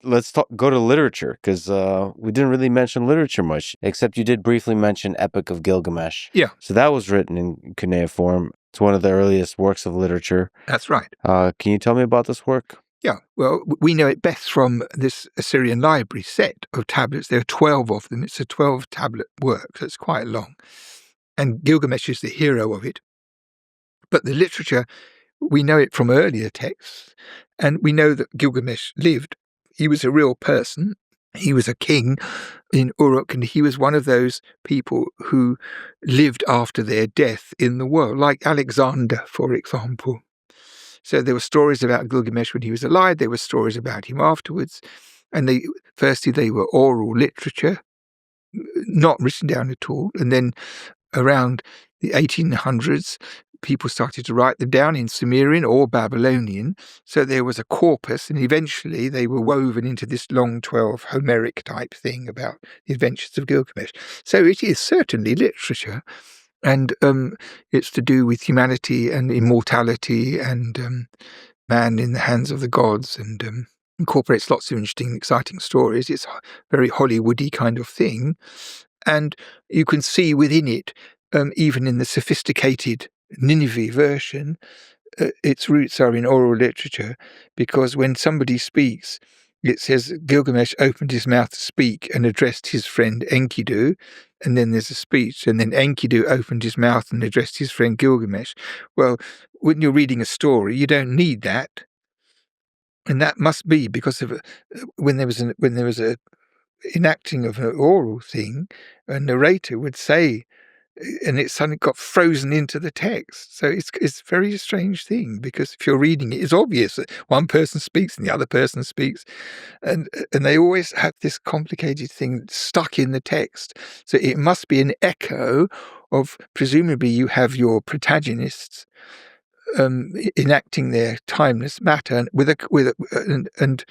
let's go to literature, because we didn't really mention literature much, except you did briefly mention Epic of Gilgamesh. Yeah. So that was written in cuneiform. It's one of the earliest works of literature. That's right. Can you tell me about this work? Yeah, well, we know it best from this Assyrian library set of tablets. There are 12 of them. It's a 12-tablet work, so it's quite long. And Gilgamesh is the hero of it. But the literature, we know it from earlier texts, and we know that Gilgamesh lived. He was a real person. He was a king in Uruk, and he was one of those people who lived after their death in the world, like Alexander, for example. So there were stories about Gilgamesh when he was alive. There were stories about him afterwards. And firstly, they were oral literature, not written down at all. And then around the 1800s, people started to write them down in Sumerian or Babylonian. So there was a corpus, and eventually they were woven into this long 12 Homeric type thing about the adventures of Gilgamesh. So it is certainly literature. And it's to do with humanity and immortality and man in the hands of the gods, and incorporates lots of interesting, exciting stories. It's a very Hollywoody kind of thing. And you can see within it, even in the sophisticated Nineveh version, its roots are in oral literature, because when somebody speaks, it says Gilgamesh opened his mouth to speak and addressed his friend Enkidu, and then there's a speech, and then Enkidu opened his mouth and addressed his friend Gilgamesh. Well, when you're reading a story, you don't need that, and that must be because of when there was a enacting of an oral thing, a narrator would say, and it suddenly got frozen into the text. So it's a very strange thing, because if you're reading it, it's obvious that one person speaks and the other person speaks, and they always have this complicated thing stuck in the text. So it must be an echo of, presumably you have your protagonists enacting their timeless matter, and and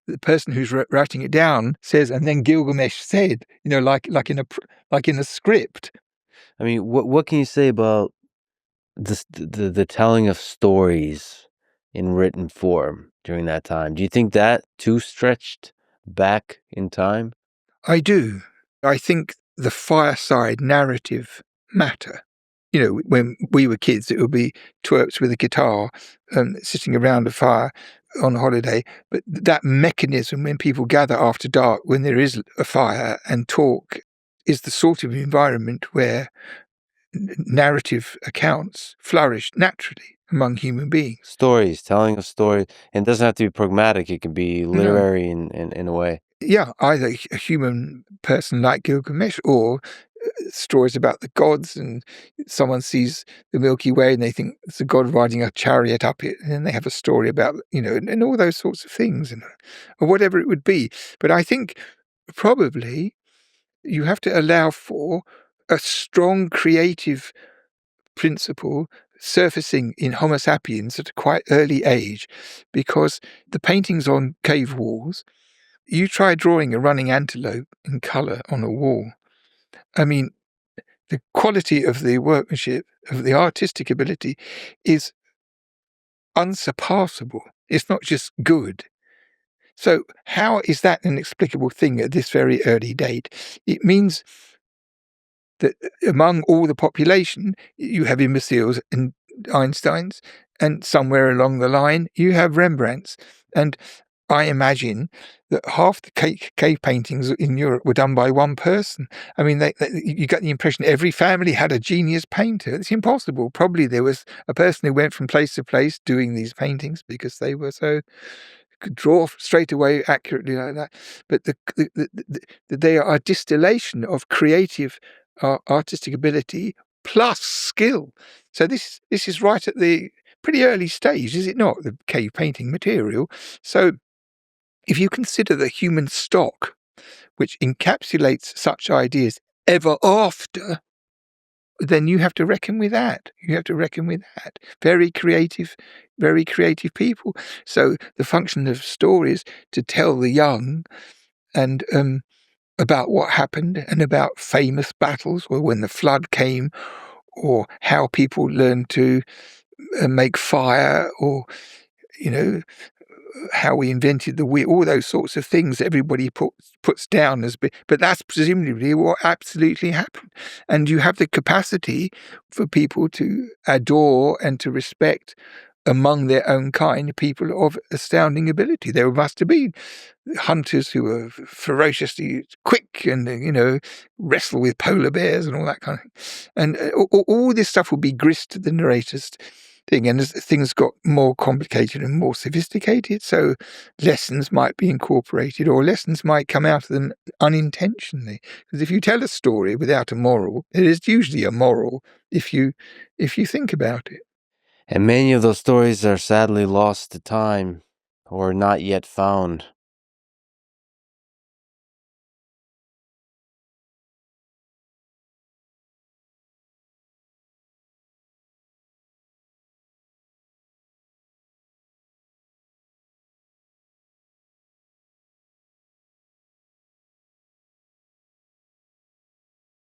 the person who's writing it down says, and then Gilgamesh said, like in a script. I mean, what can you say about the telling of stories in written form during that time? Do you think that too stretched back in time? I do. I think the fireside narrative matter. When we were kids, it would be twerps with a guitar sitting around a fire on holiday. But that mechanism, when people gather after dark, when there is a fire and talk, is the sort of environment where narrative accounts flourish naturally among human beings. Stories, telling a story. And it doesn't have to be pragmatic. It can be literary in a way. Yeah, either a human person like Gilgamesh, or stories about the gods, and someone sees the Milky Way and they think it's a god riding a chariot up it, and then they have a story about, and all those sorts of things, or whatever it would be. But I think probably you have to allow for a strong creative principle surfacing in Homo sapiens at a quite early age, because the paintings on cave walls, you try drawing a running antelope in colour on a wall. I mean, the quality of the workmanship, of the artistic ability, is unsurpassable. It's not just good. So how is that an explicable thing at this very early date? It means that among all the population, you have imbeciles and Einsteins, and somewhere along the line, you have Rembrandts. And I imagine that half the cave paintings in Europe were done by one person. I mean, you get the impression every family had a genius painter. It's impossible. Probably there was a person who went from place to place doing these paintings because they were could draw straight away accurately like that. But they are a distillation of creative artistic ability plus skill. So this is right at the pretty early stage, is it not, the cave painting material? So if you consider the human stock, which encapsulates such ideas ever after, then you have to reckon with that. Very creative people. So the function of stories to tell the young and about what happened, and about famous battles, or when the flood came, or how people learned to make fire, or how we invented the wheel, all those sorts of things everybody puts down as, but that's presumably what absolutely happened. And you have the capacity for people to adore and to respect among their own kind people of astounding ability. There must have been hunters who were ferociously quick and, wrestle with polar bears and all that kind of thing. And all this stuff will be grist to the narrator's thing. And as things got more complicated and more sophisticated, so lessons might be incorporated, or lessons might come out of them unintentionally. Because if you tell a story without a moral, it is usually a moral if you think about it. And many of those stories are sadly lost to time or not yet found.